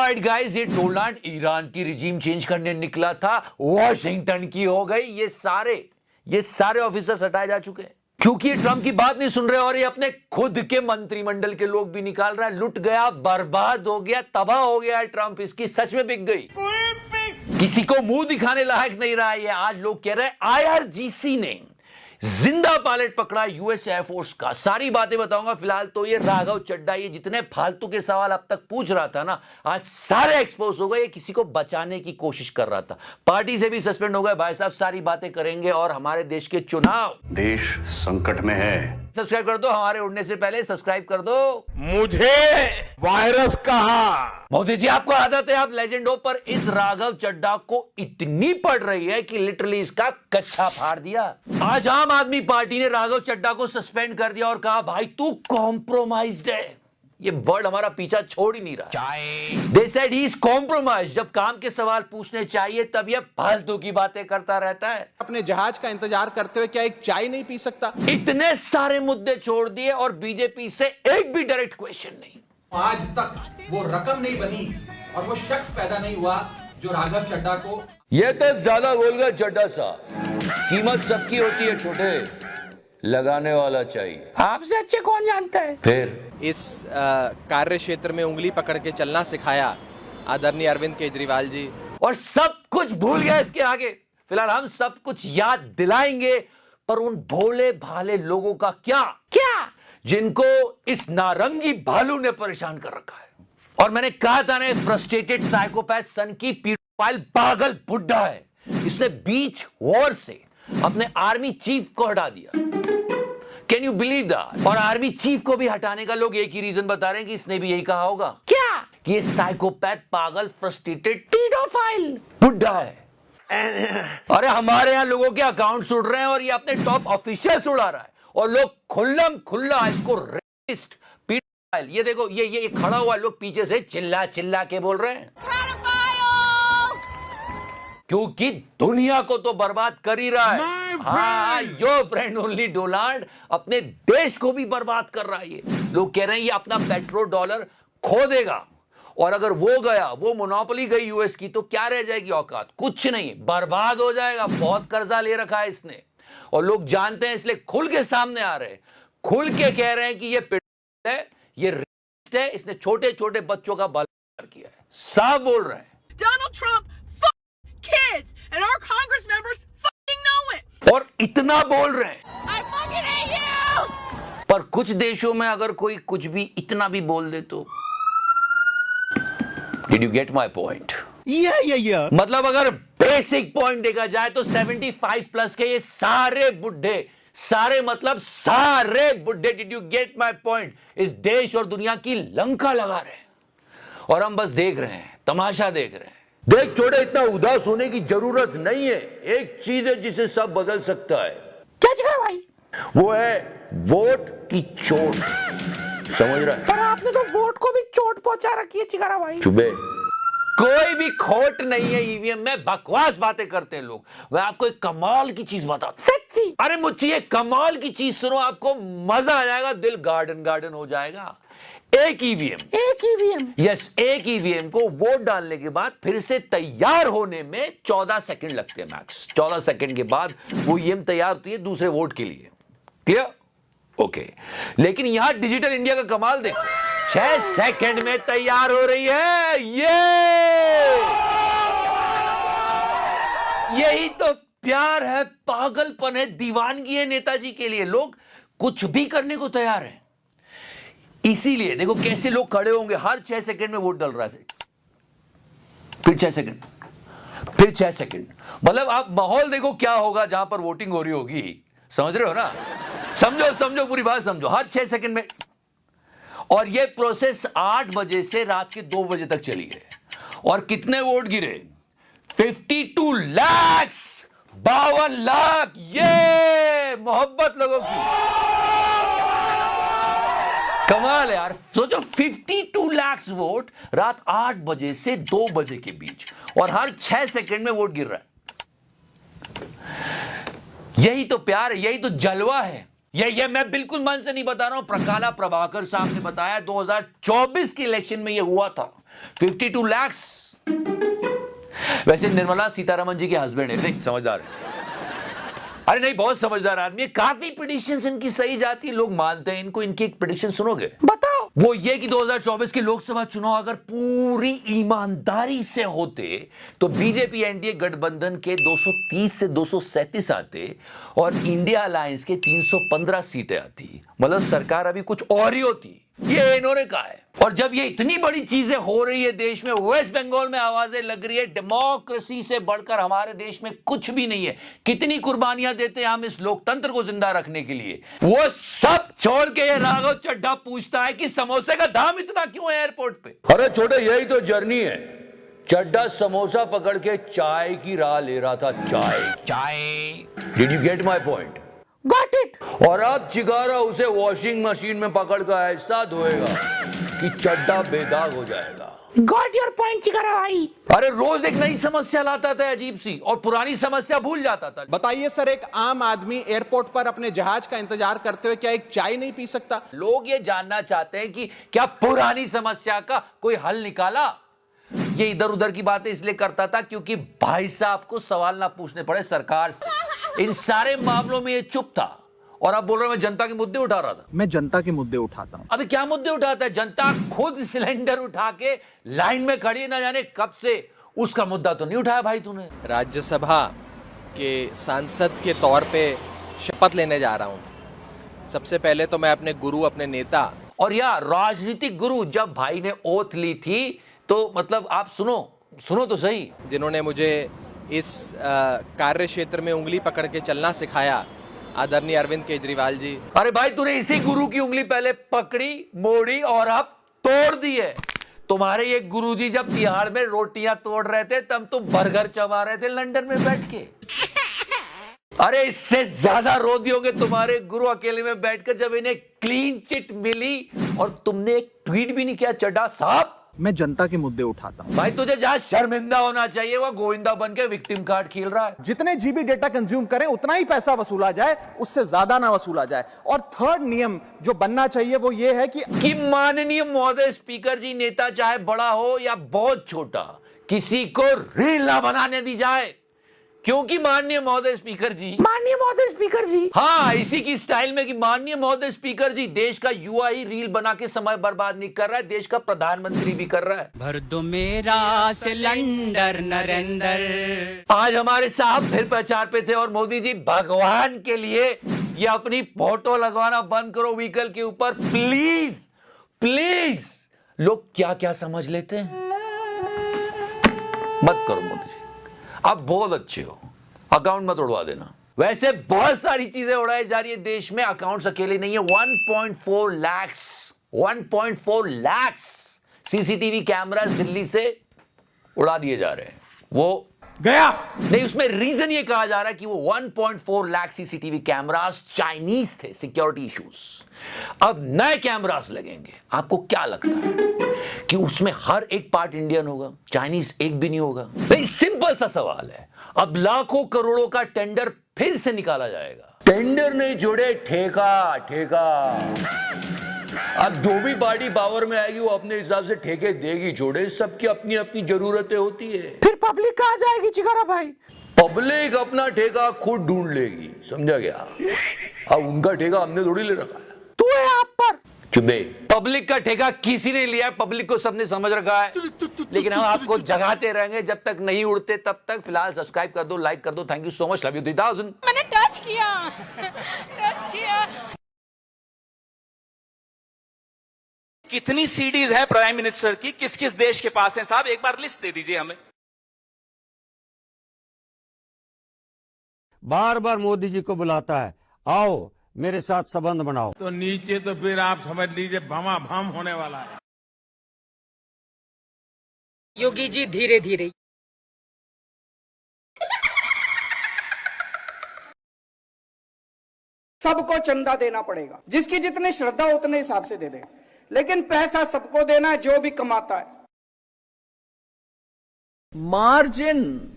Alright guys, ये Donald Iran की regime change करने निकला था, वॉशिंगटन की हो गई। ये सारे ऑफिसर्स हटाए जा चुके हैं क्योंकि ये ट्रंप की बात नहीं सुन रहे और ये अपने खुद के मंत्रिमंडल के लोग भी निकाल रहा है। लुट गया, बर्बाद हो गया, तबाह हो गया है ट्रंप। इसकी सच में बिक गई, किसी को मुंह दिखाने लायक नहीं रहा है ये। आज लोग कह रहे हैं आईआरजीसी ने जिंदा पायलट पकड़ा यूएस एयरफोर्स का। सारी बातें बताऊंगा। फिलहाल तो ये राघव चड्ढा, ये जितने फालतू के सवाल अब तक पूछ रहा था ना, आज सारे एक्सपोज हो गए। ये किसी को बचाने की कोशिश कर रहा था, पार्टी से भी सस्पेंड हो गए। भाई साहब सारी बातें करेंगे और हमारे देश के चुनाव, देश संकट में है। सब्सक्राइब कर दो, हमारे उड़ने से पहले सब्सक्राइब कर दो। मुझे वायरस कहा। मोदी जी आपको आदत है, आप लेजेंड हो, पर इस राघव चड्ढा को इतनी पड़ रही है कि लिटरली इसका कच्छा फाड़ दिया। आज आम आदमी पार्टी ने राघव चड्ढा को सस्पेंड कर दिया और कहा भाई तू कॉम्प्रोमाइज्ड है। ये वर्ड हमारा पीछा छोड़ ही नहीं रहा। They said he is compromised। जब काम के सवाल पूछने चाहिए तब ये फालतू की बातें करता रहता है। अपने जहाज का इंतजार करते हुए क्या एक चाय नहीं पी सकता? इतने सारे मुद्दे छोड़ दिए और बीजेपी से एक भी डायरेक्ट क्वेश्चन नहीं। आज तक वो रकम नहीं बनी और वो शख्स पैदा नहीं हुआ जो राघव चड्ढा को। ये तो ज्यादा बोल गया चड्ढा सा। कीमत सबकी होती है छोटे, लगाने वाला चाहिए। आपसे अच्छे कौन जानता है। फिर इस कार्य क्षेत्र में उंगली पकड़ के चलना सिखाया आदरणीय अरविंद केजरीवाल जी। और सब कुछ भूल गया इसके आगे। फिलहाल हम सब कुछ याद दिलाएंगे, पर उन भोले भाले लोगों का क्या जिनको इस नारंगी भालू ने परेशान कर रखा है। और मैंने कहा था ना, फ्रस्ट्रेटेड साइकोपैथ सन की पीडोफाइल पागल बुड्ढा है। इसने बीच वॉर से अपने आर्मी चीफ को हटा दिया। Can you believe that? और आर्मी चीफ को भी हटाने का लोग एक ही रीजन बता रहे हैं कि इसने भी यही कहा होगा। क्या? कि ये साइकोपैथ पागल फ्रस्ट्रेटेड पीडोफाइल बुड्ढा है। अरे हमारे यहां लोगों के अकाउंट उड़ रहे हैं और ये अपने टॉप ऑफिशियल्स उड़ा रहा है और लोग खुल्लम खुल्ला इसको रेसिस्ट पीडोफाइल। ये देखो, ये खड़ा हुआ, लोग पीछे से चिल्ला चिल्ला के बोल रहे हैं क्योंकि दुनिया को तो बर्बाद कर ही रहा है। हाँ, योर फ्रेंड ओनली डोनाल्ड अपने देश को भी बर्बाद कर रहा है। ये लोग कह रहे हैं ये अपना पेट्रो डॉलर खो देगा और अगर वो गया, वो मोनोपोली गई यूएस की, तो क्या रह जाएगी औकात? कुछ नहीं, बर्बाद हो जाएगा। बहुत कर्जा ले रखा है इसने और लोग जानते हैं, इसलिए खुल के सामने आ रहे हैं, खुल के कह रहे हैं कि ये पेट्रोल है, ये रेसिस्ट है, इसने छोटे छोटे बच्चों का बलात्कार किया है। साफ बोल रहे हैं। Donald Trump kids and our Congress members fucking know it। और इतना बोल रहे हैं। I fucking hate you। पर कुछ देशों में अगर कोई कुछ भी इतना भी बोल दे तो Did you get my point? Yeah. मतलब अगर बेसिक पॉइंट देखा जाए तो 75 प्लस के ये सारे बुढ़े, सारे मतलब सारे बुढ़े, did you get my point, इस देश और दुनिया की लंका लगा रहे हैं और हम बस देख रहे हैं, तमाशा देख रहे हैं। देख छोटे, इतना उदास होने की जरूरत नहीं है। एक चीज है जिसे सब बदल सकता है। क्या चिकरा भाई? वो है वोट की चोट। समझ रहा है? पर आपने तो वोट को भी चोट पहुंचा रखी है चिकरा भाई। चुबे, कोई भी खोट नहीं है ईवीएम में। बकवास बातें करते हैं लोग। मैं आपको एक कमाल की चीज बताता हूं। सच्ची? अरे मुझे ये कमाल की चीज सुनो, आपको मजा आ जाएगा, दिल गार्डन गार्डन हो जाएगा। एक ईवीएम, यस, एक ईवीएम को वोट डालने के बाद फिर से तैयार होने में 14 सेकंड लगते हैं मैक्स। 14 सेकंड के बाद वो ईवीएम तैयार होती है दूसरे वोट के लिए। क्लियर? ओके। लेकिन यहां डिजिटल इंडिया का कमाल देखो, 6 सेकंड में तैयार हो रही है। यही तो प्यार है, पागलपन है, दीवानगी है नेताजी के लिए। लोग कुछ भी करने को तैयार हैं। इसीलिए देखो कैसे लोग खड़े होंगे, हर 6 सेकंड में वोट डल रहा है, फिर 6 सेकंड, फिर 6 सेकंड। मतलब आप माहौल देखो क्या होगा जहां पर वोटिंग हो रही होगी। समझ रहे हो ना? समझो पूरी बात समझो। हर 6 सेकंड में। और ये प्रोसेस 8 बजे से रात के 2 बजे तक चली है। और कितने वोट गिरे? 52 लाख, 52 लाख। ये मोहब्बत लोगों की कमाल है यार। सोचो 52 लाख वोट रात 8 बजे से 2 बजे के बीच, और हर 6 सेकंड में वोट गिर रहा है। यही तो प्यार है, यही तो जलवा है, ये मैं बिल्कुल मन से नहीं बता रहा हूं, प्रकाला प्रभाकर साहब ने बताया 2024 के इलेक्शन में ये हुआ था 52 लाख। वैसे निर्मला सीतारमण जी के हस्बैंड है, नहीं समझदार है, अरे नहीं बहुत समझदार आदमी है, काफी प्रेडिक्शंस इनकी सही जाती है, लोग मानते हैं इनको। इनकी एक प्रेडिक्शन सुनोगे, बताओ, वो ये कि 2024 के लोकसभा चुनाव अगर पूरी ईमानदारी से होते तो बीजेपी एनडीए गठबंधन के 230 से 237 आते और इंडिया अलायंस के 315 सीटें आती, मतलब सरकार अभी कुछ और ही होती, ये इन्होंने कहा है। और जब ये इतनी बड़ी चीजें हो रही है देश में, वेस्ट बंगाल में आवाजें लग रही है डेमोक्रेसी से बढ़कर हमारे देश में कुछ भी नहीं है, कितनी कुर्बानियां देते हैं हम इस लोकतंत्र को जिंदा रखने के लिए, वो सब छोड़ के ये राघव चड्ढा पूछता है कि समोसे का दाम इतना क्यों है एयरपोर्ट पे। अरे छोटे, यही तो जर्नी है। चड्ढा समोसा पकड़ के चाय की राह ले रहा था, चाय। Did you get my point? Got it. और अब चिगारा उसे वॉशिंग मशीन में पकड़ कर ऐसा धोएगा कि चड्ढा बेदाग हो जाएगा। गॉट योर पॉइंट चिगारा भाई। अरे रोज एक नई समस्या लाता था अजीब सी, और पुरानी समस्या भूल जाता था। बताइए सर, एक आम आदमी एयरपोर्ट पर अपने जहाज का इंतजार करते हुए क्या एक चाय नहीं पी सकता? लोग ये जानना चाहते हैं कि क्या पुरानी समस्या का कोई हल निकाला। ये इधर उधर की बातें इसलिए करता था क्योंकि भाई साहब को सवाल ना पूछने पड़े सरकार से। इन सारे मामलों में ये चुप था, और अब बोल रहे मैं जनता के मुद्दे उठा रहा था। मैं जनता के मुद्दे उठाता हूं। अभी क्या मुद्दे उठाता है? जनता खुद सिलेंडर उठा के लाइन में खड़ी ना जाने कब से, उसका मुद्दा तो नहीं उठाया भाई तूने। राज्यसभा के सांसद के तौर पे शपथ लेने जा रहा हूं। सबसे पहले तो मैं अपने गुरु, अपने नेता और यार राजनीतिक गुरु, जब भाई ने ओथ ली थी तो मतलब आप सुनो तो सही, जिन्होंने मुझे इस कार्य क्षेत्र में उंगली पकड़ के चलना सिखाया, आदरणीय अरविंद केजरीवाल जी। अरे भाई तूने इसी गुरु की उंगली पहले पकड़ी, मोड़ी और अब तोड़ दी है। तुम्हारे ये गुरुजी जब तिहाड़ में रोटियां तोड़ रहे थे तब तुम बर्गर चबा रहे थे लंदन में बैठ के। अरे इससे ज्यादा रो दियोगे तुम्हारे गुरु अकेले में बैठकर जब इन्हें क्लीन चिट मिली और तुमने एक ट्वीट भी नहीं किया। चड्ढा साहब, मैं जनता के मुद्दे उठाता हूं। भाई तुझे जहां शर्मिंदा होना चाहिए वह गोविंदा बन के विक्टिम कार्ड खेल रहा है। जितने जीबी डेटा कंज्यूम करें उतना ही पैसा वसूला जाए, उससे ज्यादा ना वसूला जाए। और थर्ड नियम जो बनना चाहिए वो ये है कि माननीय महोदय स्पीकर जी, नेता चाहे बड़ा हो या बहुत छोटा, किसी को रील ना बनाने दी जाए, क्योंकि माननीय महोदय स्पीकर जी, हाँ इसी की स्टाइल में कि माननीय महोदय स्पीकर जी, देश का युवा ही रील बना के समय बर्बाद नहीं कर रहा है, देश का प्रधानमंत्री भी कर रहा है। भर दो मेरा सिलेंडर नरेंद्र। आज हमारे साहब फिर प्रचार पे थे और मोदी जी, भगवान के लिए ये अपनी फोटो लगवाना बंद करो व्हीकल के ऊपर प्लीज। लोग क्या क्या समझ लेते हैं, मत करो मोदी जी, आप बहुत अच्छे हो, अकाउंट मत उड़वा देना। वैसे बहुत सारी चीजें उड़ाई जा रही है देश में, अकाउंट्स अकेले नहीं है। 1.4 लाख सीसीटीवी कैमरास दिल्ली से उड़ा दिए जा रहे हैं। वो गया नहीं, उसमें रीजन ये कहा जा रहा है कि वो 1.4 लाख सीसीटीवी कैमरास चाइनीज थे, सिक्योरिटी इश्यूज। अब नए कैमरास लगेंगे। आपको क्या लगता है कि उसमें हर एक पार्ट इंडियन होगा, चाइनीज एक भी नहीं होगा? नहीं, सिंपल सा सवाल है। अब लाखों करोड़ों का टेंडर फिर से निकाला जाएगा। टेंडर नहीं जोड़े, ठेका। अब जो भी पार्टी पावर में आएगी वो अपने हिसाब से ठेके देगी, जोड़े, सबकी अपनी अपनी जरूरतें होती है। फिर पब्लिक कहाँ जाएगी चिगारा भाई? पब्लिक अपना ठेका खुद ढूंढ लेगी, समझा गया? अब उनका ठेका हमने थोड़ी ले रखा है। तू है आप पर चुपे, पब्लिक का ठेका किसी ने लिया है, पब्लिक को सबने समझ रखा है, लेकिन हम आपको जगाते रहेंगे जब तक नहीं उड़ते तब तक। फिलहाल सब्सक्राइब कर दो, लाइक कर दो। Thank you so much, love you 3000। मैंने टच किया। कितनी सीडीज है प्राइम मिनिस्टर की, किस किस देश के पास है साहब? एक बार लिस्ट दे दीजिए हमें। बार बार मोदी जी को बुलाता है, आओ मेरे साथ संबंध बनाओ। तो नीचे तो फिर आप समझ लीजिए भमाभम होने वाला है। योगी जी धीरे धीरे। सबको चंदा देना पड़ेगा, जिसकी जितनी श्रद्धा उतने हिसाब से दे दे, लेकिन पैसा सबको देना है जो भी कमाता है। मार्जिन